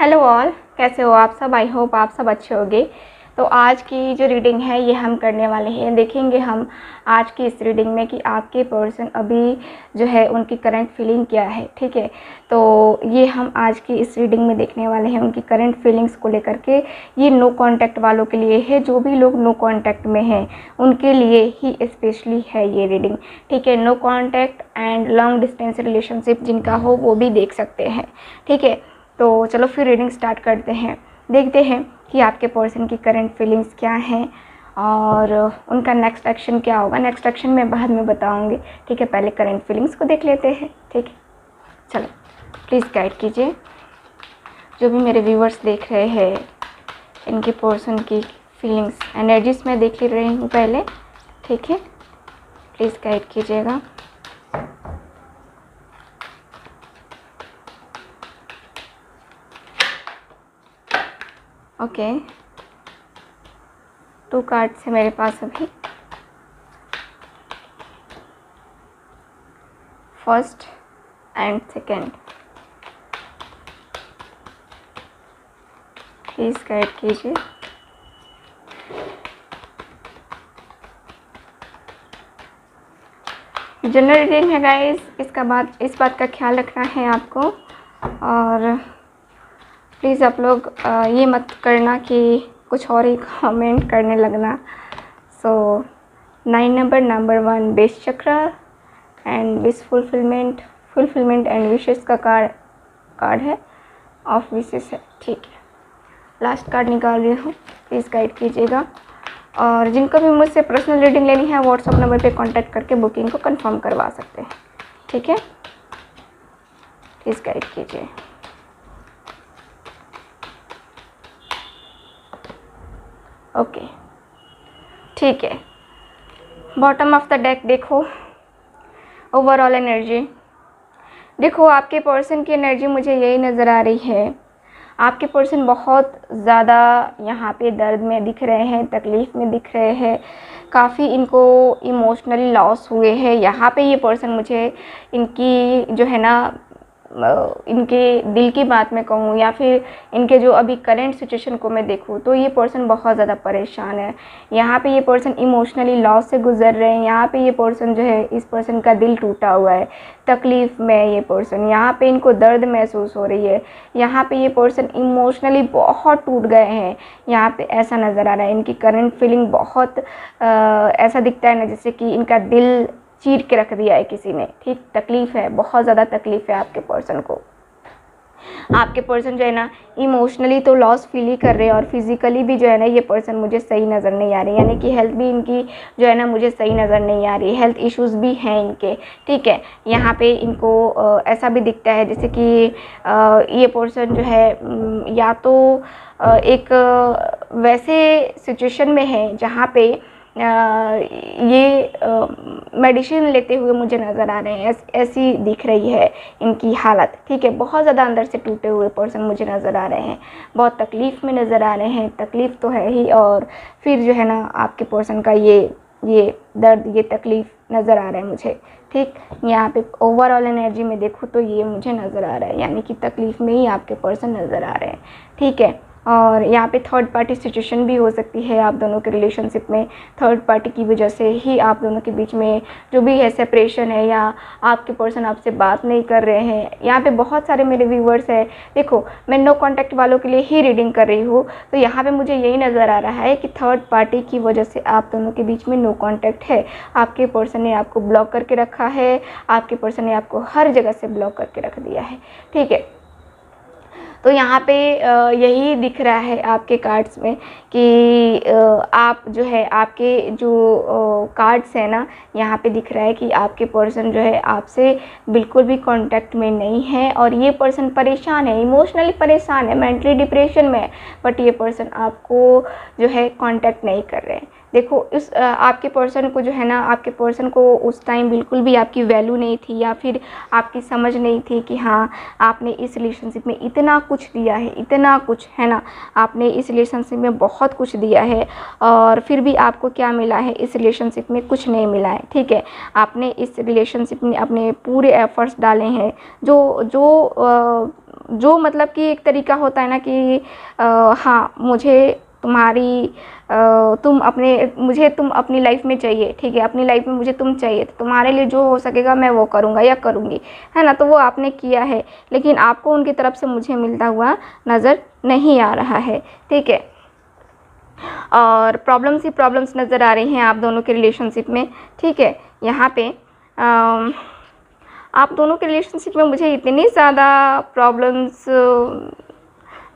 Hello all, कैसे हो आप सब। आई होप आप सब अच्छे होंगे। तो आज की जो रीडिंग है ये हम करने वाले हैं। देखेंगे हम आज की इस रीडिंग में कि आपके पर्सन अभी जो है उनकी करंट फीलिंग क्या है। ठीक है, तो ये हम आज की इस रीडिंग में देखने वाले हैं उनकी करंट फीलिंग्स को लेकर के। ये नो कांटेक्ट वालों के लिए है, जो भी लोग नो कांटेक्ट में हैं उनके लिए ही स्पेशली है ये रीडिंग। ठीक है, no contact and long distance relationship जिनका हो वो भी देख सकते हैं। ठीक है, तो चलो फिर रीडिंग स्टार्ट करते हैं। देखते हैं कि आपके पर्सन की करंट फीलिंग्स क्या हैं और उनका नेक्स्ट एक्शन क्या होगा। नेक्स्ट एक्शन मैं बाद में बताऊंगी। ठीक है, पहले करंट फीलिंग्स को देख लेते हैं। ठीक है, चलो प्लीज़ गाइड कीजिए। जो भी मेरे व्यूवर्स देख रहे हैं इनके पर्सन की फीलिंग्स एनर्जीज मैं देख ले रही हूँ पहले। ठीक है, प्लीज़ गाइड कीजिएगा। ओके, 2 कार्ड्स है मेरे पास अभी। First and second, please guide कीजिए। जनरल रीडिंग है गाइस, इस बात का ख्याल रखना है आपको। और प्लीज़ आप लोग ये मत करना कि कुछ और ही कमेंट करने लगना। सो 9 नंबर 1 बेस चक्र and wish fulfilment and wishes का कार्ड है, ऑफ विशेस है। ठीक है, लास्ट कार्ड निकाल रही हूँ, प्लीज़ गाइड कीजिएगा। और जिनको भी मुझसे पर्सनल रीडिंग लेनी है व्हाट्सएप नंबर पे कांटेक्ट करके बुकिंग को कंफर्म करवा सकते हैं। ठीक है, प्लीज़ गाइड कीजिए। ओके, ठीक है, बॉटम ऑफ द डेक देखो, ओवरऑल एनर्जी देखो। आपके पर्सन की एनर्जी मुझे यही नज़र आ रही है। आपके पर्सन बहुत ज़्यादा यहाँ पे दर्द में दिख रहे हैं, तकलीफ़ में दिख रहे हैं, काफ़ी इनको इमोशनली लॉस हुए हैं। यहाँ पे ये पर्सन मुझे इनकी जो है ना इनके दिल की बात मैं कहूँ या फिर इनके जो अभी करंट सिचुएशन को मैं देखूँ तो ये पर्सन बहुत ज़्यादा परेशान है। यहाँ पे ये पर्सन इमोशनली लॉस से गुजर रहे हैं। यहाँ पे ये पर्सन जो है, इस पर्सन का दिल टूटा हुआ है, तकलीफ़ में है ये पर्सन। यहाँ पे इनको दर्द महसूस हो रही है। यहाँ पे ये पर्सन इमोशनली बहुत टूट गए हैं। यहाँ पे ऐसा नज़र आ रहा है इनकी करंट फीलिंग बहुत ऐसा दिखता है ना जैसे कि इनका दिल चीर के रख दिया है किसी ने। ठीक, तकलीफ़ है, बहुत ज़्यादा तकलीफ़ है आपके पर्सन को। आपके पर्सन जो है ना इमोशनली तो लॉस फील ही कर रहे हैं और फिज़िकली भी जो है ना ये पर्सन मुझे सही नज़र नहीं आ रही, यानी कि हेल्थ भी इनकी जो है ना मुझे सही नज़र नहीं आ रही। हेल्थ इश्यूज़ भी हैं इनके। ठीक है, यहाँ पे इनको ऐसा भी दिखता है जैसे कि ये पर्सन जो है या तो एक वैसे सिचुएशन में है जहाँ पे ये मेडिसिन लेते हुए मुझे नज़र आ रहे हैं। ऐसी दिख रही है इनकी हालत। ठीक है, बहुत ज़्यादा अंदर से टूटे हुए पर्सन मुझे नज़र आ रहे हैं, बहुत तकलीफ़ में नज़र आ रहे हैं। तकलीफ़ तो है ही, और फिर जो है ना आपके पर्सन का ये दर्द, ये तकलीफ़ नज़र आ रहा है मुझे। ठीक, यहाँ पे ओवरऑल एनर्जी में देखूँ तो ये मुझे नज़र आ रहा है, यानी कि तकलीफ़ में ही आपके पर्सन नज़र आ रहे हैं। ठीक है, और यहाँ पे थर्ड पार्टी सिचुएशन भी हो सकती है आप दोनों के रिलेशनशिप में। थर्ड पार्टी की वजह से ही आप दोनों के बीच में जो भी है सेपरेशन है, या आपके पर्सन आपसे बात नहीं कर रहे हैं। यहाँ पे बहुत सारे मेरे व्यूवर्स हैं। देखो, मैं नो कांटेक्ट वालों के लिए ही रीडिंग कर रही हूँ, तो यहाँ पे मुझे यही नज़र आ रहा है कि थर्ड पार्टी की वजह से आप दोनों के बीच में नो कांटेक्ट है। आपके पर्सन ने आपको ब्लॉक करके रखा है, आपके पर्सन ने आपको हर जगह से ब्लॉक करके रख दिया है। ठीक है, तो यहाँ पे यही दिख रहा है आपके कार्ड्स में कि आप जो है, आपके जो कार्ड्स है ना, यहाँ पे दिख रहा है कि आपके पर्सन जो है आपसे बिल्कुल भी कांटेक्ट में नहीं है और ये पर्सन परेशान है, इमोशनली परेशान है, मेंटली डिप्रेशन में है, बट ये पर्सन आपको जो है कांटेक्ट नहीं कर रहे हैं। देखो, इस आपके पर्सन को जो है ना, आपके पर्सन को उस टाइम बिल्कुल भी आपकी वैल्यू नहीं थी, या फिर आपकी समझ नहीं थी कि हाँ आपने इस रिलेशनशिप में इतना कुछ दिया है, इतना कुछ है ना, आपने इस रिलेशनशिप में बहुत कुछ दिया है और फिर भी आपको क्या मिला है, इस रिलेशनशिप में कुछ नहीं मिला है। ठीक है, आपने इस रिलेशनशिप में अपने पूरे एफर्ट्स डाले हैं, जो जो मतलब कि एक तरीका होता है ना कि हाँ मुझे तुम्हारी मुझे तुम अपनी लाइफ में चाहिए, ठीक है, अपनी लाइफ में मुझे तुम चाहिए, तो तुम्हारे लिए जो हो सकेगा मैं वो करूँगा या करूँगी, है ना। तो वो आपने किया है, लेकिन आपको उनकी तरफ से मुझे मिलता हुआ नज़र नहीं आ रहा है, ठीक है। और प्रॉब्लम्स ही प्रॉब्लम्स नज़र आ रही हैं आप दोनों के रिलेशनशिप में, ठीक है। यहाँ पे आप दोनों के रिलेशनशिप में मुझे इतनी ज़्यादा प्रॉब्लम्स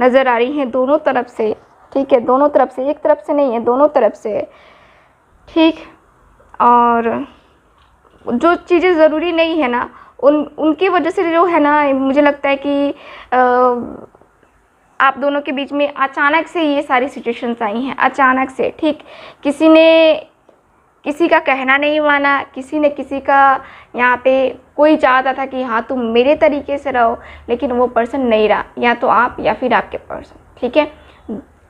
नज़र आ रही हैं दोनों तरफ से, ठीक है, दोनों तरफ से, एक तरफ से नहीं है, दोनों तरफ से, ठीक। और जो चीज़ें ज़रूरी नहीं है ना, उनकी वजह से जो है ना, मुझे लगता है कि आप दोनों के बीच में अचानक से ये सारी सिचुएशंस आई हैं, अचानक से, ठीक। किसी ने किसी का कहना नहीं माना, किसी ने किसी का, यहाँ पे कोई चाहता था कि हाँ तुम मेरे तरीके से रहो, लेकिन वो पर्सन नहीं रहा, या तो आप या फिर आपके पर्सन, ठीक है,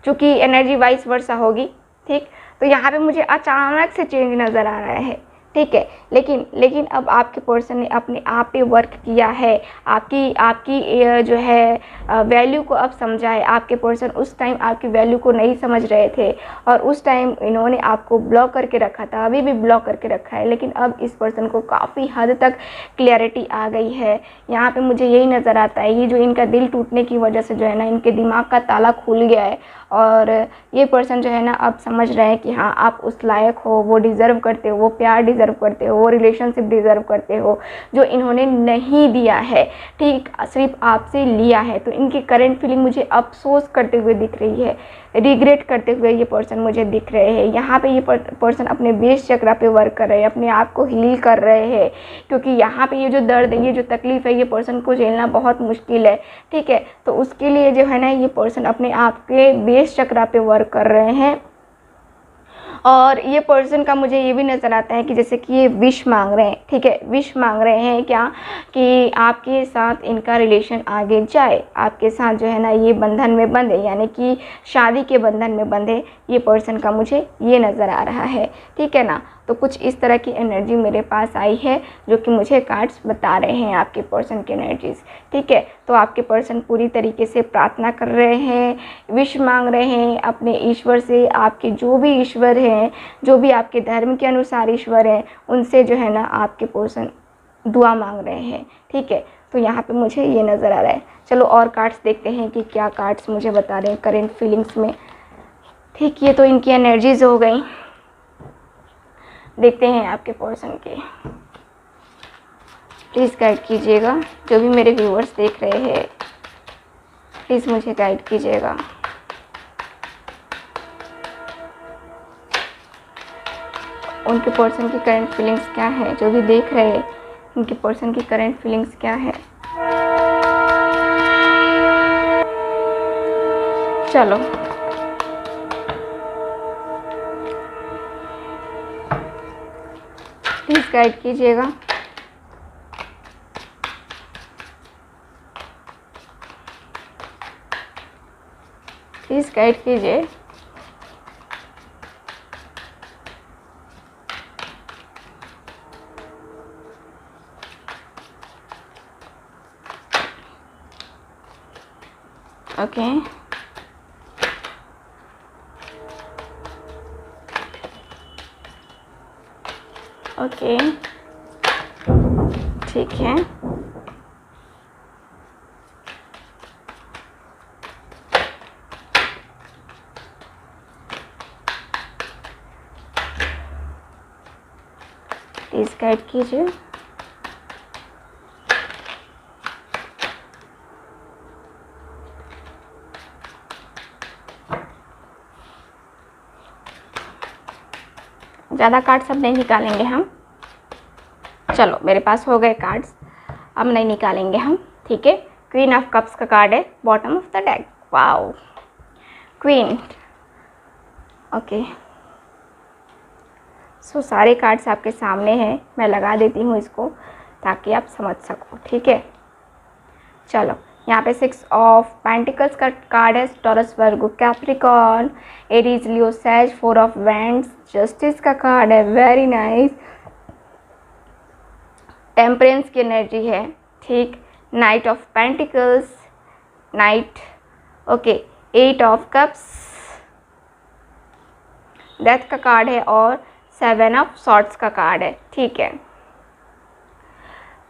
चूँकि एनर्जी वाइस वर्सा होगी, ठीक। तो यहाँ पे मुझे अचानक से चेंज नज़र आ रहा है, ठीक है। लेकिन अब आपके पर्सन ने अपने आप पे वर्क किया है, आपकी जो है वैल्यू को अब समझा है। आपके पर्सन उस टाइम आपकी वैल्यू को नहीं समझ रहे थे, और उस टाइम इन्होंने आपको ब्लॉक करके रखा था, अभी भी ब्लॉक करके रखा है, लेकिन अब इस पर्सन को काफ़ी हद तक क्लैरिटी आ गई है। यहाँ पे मुझे यही नज़र आता है, ये जो इनका दिल टूटने की वजह से जो है ना, इनके दिमाग का ताला खुल गया है, और ये पर्सन जो है ना अब समझ रहे हैं कि हाँ आप उस लायक हो, वो डिज़र्व करते हो, वो प्यार डिज़र्व करते हो, वो रिलेशनशिप डिज़र्व करते हो, जो इन्होंने नहीं दिया है, ठीक, सिर्फ आपसे लिया है। तो इनकी करंट फीलिंग मुझे अफसोस करते हुए दिख रही है, रिग्रेट करते हुए ये पर्सन मुझे दिख रहे हैं। यहाँ पे ये पर्सन अपने बेस चक्र पे वर्क कर रहे हैं, अपने आप को हील कर रहे हैं, क्योंकि यहाँ पे ये जो दर्द है, ये जो तकलीफ़ है, ये पर्सन को झेलना बहुत मुश्किल है, ठीक है। तो उसके लिए जो है ना, ये पर्सन अपने आप के बेस चक्र पे वर्क कर रहे हैं। और ये पर्सन का मुझे ये भी नज़र आता है कि जैसे कि ये विश मांग रहे हैं, ठीक है, विश मांग रहे हैं क्या, कि आपके साथ इनका रिलेशन आगे जाए, आपके साथ जो है ना ये बंधन में बंधे, यानी कि शादी के बंधन में बंधे। ये पर्सन का मुझे ये नज़र आ रहा है, ठीक है ना। तो कुछ इस तरह की एनर्जी मेरे पास आई है, जो कि मुझे कार्ड्स बता रहे हैं आपके पर्सन की एनर्जीज़, ठीक है। तो आपके पर्सन पूरी तरीके से प्रार्थना कर रहे हैं, विश मांग रहे हैं अपने ईश्वर से, आपके जो भी ईश्वर हैं, जो भी आपके धर्म के अनुसार ईश्वर हैं, उनसे जो है ना आपके पर्सन दुआ मांग रहे हैं, ठीक है। तो यहाँ पे मुझे ये नज़र आ रहा है। चलो और कार्ड्स देखते हैं कि क्या कार्ड्स मुझे बता रहे हैं करेंट फीलिंग्स में, ठीक। ये तो इनकी एनर्जीज हो गई, देखते हैं आपके पर्सन के। प्लीज़ गाइड कीजिएगा, जो भी मेरे व्यूअर्स देख रहे हैं, प्लीज़ मुझे गाइड कीजिएगा। उनके पर्सन की करंट फीलिंग्स क्या है, जो भी देख रहे हैं, उनके पर्सन की करंट फीलिंग्स क्या है। चलो प्लीज़ गाइड कीजिएगा। प्लीज़ गाइड कीजिए। ओके, ओके, ठीक है। प्लीज़ गाइड कीजिए। ज़्यादा कार्ड्स अब नहीं निकालेंगे हम, चलो मेरे पास हो गए कार्ड्स, अब नहीं निकालेंगे हम, ठीक है। क्वीन ऑफ कप्स का कार्ड है bottom of the deck. Wow, queen, okay. So सारे कार्ड्स आपके सामने हैं, मैं लगा देती हूँ इसको ताकि आप समझ सको, ठीक है। चलो यहाँ पे 6 ऑफ पेंटिकल्स का कार्ड है, Taurus, Virgo, Capricorn, Aries, Leo, Sag, 4 of wands, justice का कार्ड है, वेरी नाइस। टेम्परेंस की एनर्जी है, ठीक। Knight of pentacles, knight, okay, 8 of cups, death का कार्ड है और 7 ऑफ सॉर्ड्स का कार्ड है, ठीक है।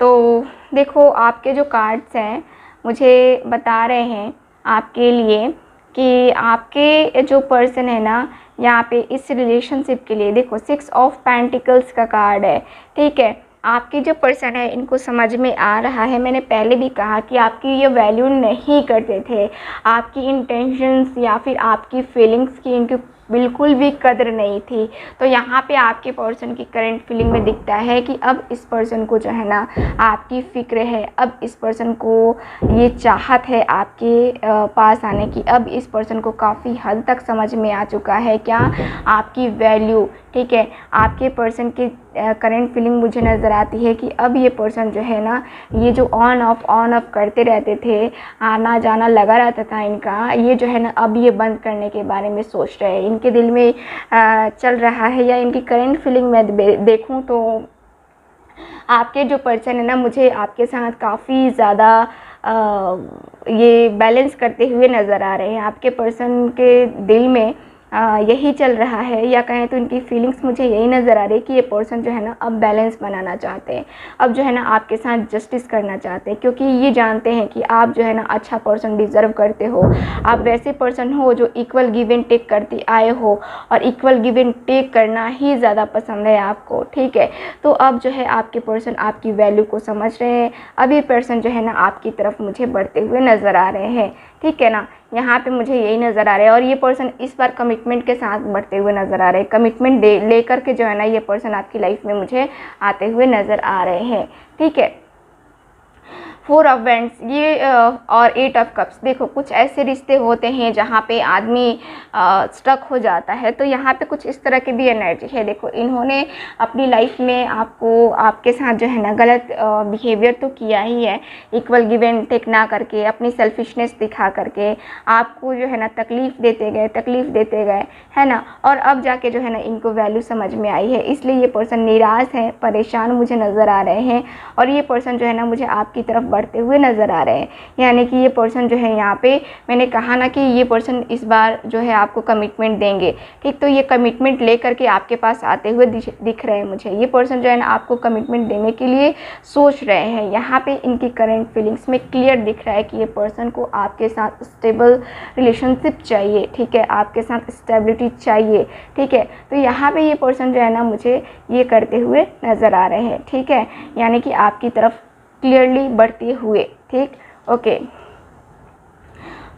तो देखो आपके जो कार्ड्स हैं मुझे बता रहे हैं आपके लिए कि आपके जो पर्सन है ना यहाँ पे इस रिलेशनशिप के लिए, देखो 6 ऑफ पेंटिकल्स का कार्ड है, ठीक है। आपके जो पर्सन है इनको समझ में आ रहा है, मैंने पहले भी कहा कि आपकी ये वैल्यू नहीं करते थे, आपकी इंटेंशंस या फिर आपकी फीलिंग्स की इनकी बिल्कुल भी कदर नहीं थी। तो यहाँ पे आपके पर्सन की करंट फीलिंग में दिखता है कि अब इस पर्सन को जो है ना आपकी फ़िक्र है, अब इस पर्सन को ये चाहत है आपके पास आने की, अब इस पर्सन को काफ़ी हद तक समझ में आ चुका है क्या आपकी वैल्यू, ठीक है। आपके पर्सन की करंट फीलिंग मुझे नज़र आती है कि अब ये पर्सन जो है ना, ये जो ऑन ऑफ करते रहते थे, आना जाना लगा रहता था इनका, ये जो है ना अब ये बंद करने के बारे में सोच रहे हैं, इनके दिल में चल रहा है। या इनकी करंट फीलिंग में देखूं तो आपके जो पर्सन है ना मुझे आपके साथ काफ़ी ज़्यादा ये बैलेंस करते हुए नज़र आ रहे हैं। आपके पर्सन के दिल में यही चल रहा है, या कहें तो इनकी फीलिंग्स मुझे यही नज़र आ रही है कि ये पर्सन जो है ना अब बैलेंस बनाना चाहते हैं, अब जो है ना आपके साथ जस्टिस करना चाहते हैं, क्योंकि ये जानते हैं कि आप जो है ना अच्छा पर्सन डिज़र्व करते हो। आप वैसे पर्सन हो जो इक्वल गिव एंड टेक करते आए हो, और इक्वल गिव एंड टेक करना ही ज़्यादा पसंद है आपको, ठीक है। तो अब जो है आपके पर्सन आपकी वैल्यू को समझ रहे हैं, अब ये पर्सन जो है ना आपकी तरफ मुझे बढ़ते हुए नज़र आ रहे हैं, ठीक है ना। यहाँ पे मुझे यही नज़र आ रहा है, और ये पर्सन इस बार कमिटमेंट के साथ बढ़ते हुए नज़र आ रहे हैं, कमिटमेंट लेकर के जो है ना ये पर्सन आपकी लाइफ में मुझे आते हुए नज़र आ रहे हैं, ठीक है। 4 ऑफ वैंड्स ये और 8 ऑफ कप्स, देखो कुछ ऐसे रिश्ते होते हैं जहाँ पे आदमी स्टक हो जाता है, तो यहाँ पे कुछ इस तरह की भी एनर्जी है। देखो इन्होंने अपनी लाइफ में आपके साथ जो है ना गलत बिहेवियर तो किया ही है, इक्वल गिव एंड टेक ना करके, अपनी सेल्फिशनेस दिखा करके आपको जो है ना तकलीफ़ देते गए, है ना। और अब जाके जो है ना इनको वैल्यू समझ में आई है, इसलिए ये पर्सन निराश है, परेशान मुझे नज़र आ रहे हैं, और ये पर्सन जो है ना मुझे आपकी तरफ बढ़ते हुए नज़र आ रहे हैं। यानी कि ये पर्सन जो है यहाँ पे मैंने कहा ना कि ये पर्सन इस बार जो है आपको कमिटमेंट देंगे, ठीक। तो ये कमिटमेंट लेकर के आपके पास आते हुए दिख रहे हैं मुझे। ये पर्सन जो है ना आपको कमिटमेंट देने के लिए सोच रहे हैं। यहाँ पे इनकी करंट फीलिंग्स में क्लियर दिख रहा है कि ये पर्सन को आपके साथ स्टेबल रिलेशनशिप चाहिए, ठीक है, आपके साथ स्टेबिलिटी चाहिए, ठीक है। तो यहाँ पे ये पर्सन जो है ना मुझे ये करते हुए नज़र आ रहे हैं, ठीक है, यानी कि आपकी तरफ क्लियरली बढ़ते हुए, ठीक,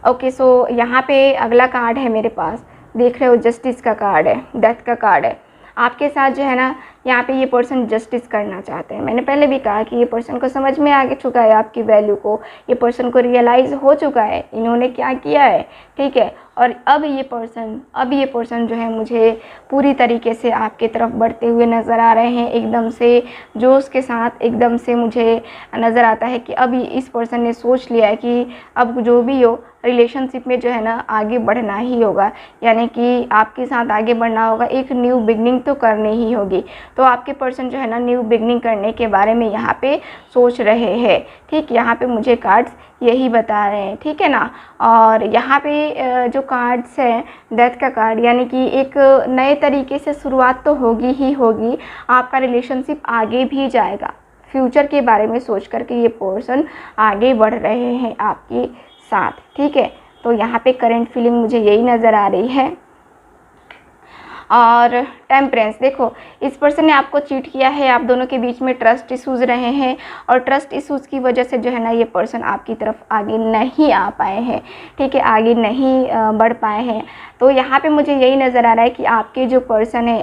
ओके। सो यहाँ पे अगला कार्ड है मेरे पास, देख रहे हो जस्टिस का कार्ड है, डेथ का कार्ड है। आपके साथ जो है ना यहाँ पे ये पर्सन जस्टिस करना चाहते हैं। मैंने पहले भी कहा कि ये पर्सन को समझ में आ चुका है आपकी वैल्यू को, ये पर्सन को रियलाइज़ हो चुका है इन्होंने क्या किया है, ठीक है। और अब ये पर्सन जो है मुझे पूरी तरीके से आपके तरफ बढ़ते हुए नज़र आ रहे हैं, एकदम से जोश के साथ। एकदम से मुझे नज़र आता है कि अब इस पर्सन ने सोच लिया है कि अब जो भी हो रिलेशनशिप में जो है ना आगे बढ़ना ही होगा, यानी कि आपके साथ आगे बढ़ना होगा, एक न्यू बिगनिंग तो करनी ही होगी। तो आपके पर्सन जो है ना न्यू बिगनिंग करने के बारे में यहाँ पे सोच रहे हैं, ठीक। यहाँ पे मुझे कार्ड्स यही बता रहे हैं, ठीक है ना। और यहाँ पे जो कार्ड्स हैं, डेथ का कार्ड, यानी कि एक नए तरीके से शुरुआत तो होगी ही होगी, आपका रिलेशनशिप आगे भी जाएगा। फ्यूचर के बारे में सोच करके ये पर्सन आगे बढ़ रहे हैं आपके साथ, ठीक है। तो यहाँ पे करंट फीलिंग मुझे यही नज़र आ रही है। और टेम्परेंस, देखो इस पर्सन ने आपको चीट किया है, आप दोनों के बीच में ट्रस्ट इशूज़ रहे हैं, और ट्रस्ट इशूज़ की वजह से जो है ना ये पर्सन आपकी तरफ आगे नहीं आ पाए हैं, ठीक है, आगे नहीं बढ़ पाए हैं। तो यहाँ पे मुझे यही नज़र आ रहा है कि आपके जो पर्सन है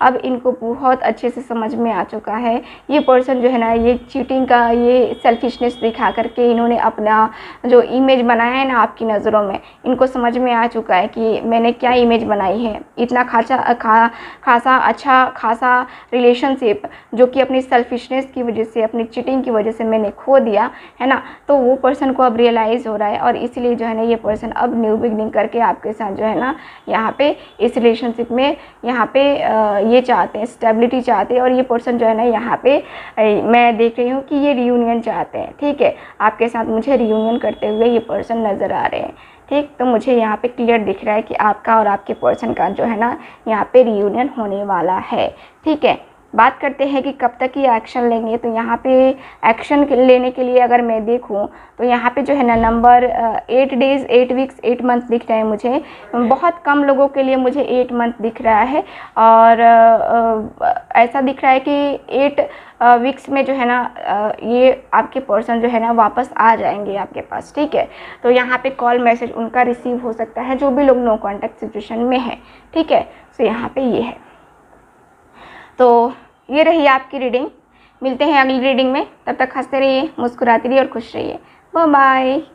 अब इनको बहुत अच्छे से समझ में आ चुका है। ये पर्सन जो है ना ये चीटिंग का, ये सेल्फिशनेस दिखा करके इन्होंने अपना जो इमेज बनाया है ना आपकी नज़रों में, इनको समझ में आ चुका है कि मैंने क्या इमेज बनाई है, इतना खर्चा खासा रिलेशनशिप जो कि अपनी सेल्फिशनेस की वजह से, अपनी चीटिंग की वजह से मैंने खो दिया है ना, तो वो पर्सन को अब रियलाइज़ हो रहा है और इसीलिए जो है ना ये पर्सन अब न्यू बिगनिंग करके आपके साथ जो है ना यहाँ पे इस रिलेशनशिप में यहाँ पे ये चाहते हैं, स्टेबिलिटी चाहते हैं। और ये पर्सन जो है ना यहाँ पे मैं देख रही हूँ कि ये रियूनियन चाहते हैं। ठीक है, आपके साथ मुझे रियूनियन करते हुए ये पर्सन नज़र आ रहे हैं। ठीक, तो मुझे यहाँ पे क्लियर दिख रहा है कि आपका और आपके पर्सन का जो है ना यहाँ पे रियूनियन होने वाला है। ठीक है, बात करते हैं कि कब तक ये एक्शन लेंगे। तो यहाँ पे एक्शन लेने के लिए अगर मैं देखूँ तो यहाँ पे जो है ना नंबर 8 डेज़, 8 वीक्स, 8 मंथ दिख रहे हैं मुझे। बहुत कम लोगों के लिए मुझे 8 मंथ दिख रहा है और ऐसा दिख रहा है कि 8 वीक्स में जो है ना ये आपके पर्सन जो है ना वापस आ जाएंगे आपके पास। ठीक है, तो यहाँ पे कॉल मैसेज उनका रिसीव हो सकता है जो भी लोग नो कॉन्टैक्ट सिचुएशन में है। ठीक है, तो यहाँ पे ये है। तो ये रही आपकी रीडिंग। मिलते हैं अगली रीडिंग में, तब तक हंसते रहिए, मुस्कुराते रहिए और खुश रहिए। Bye bye.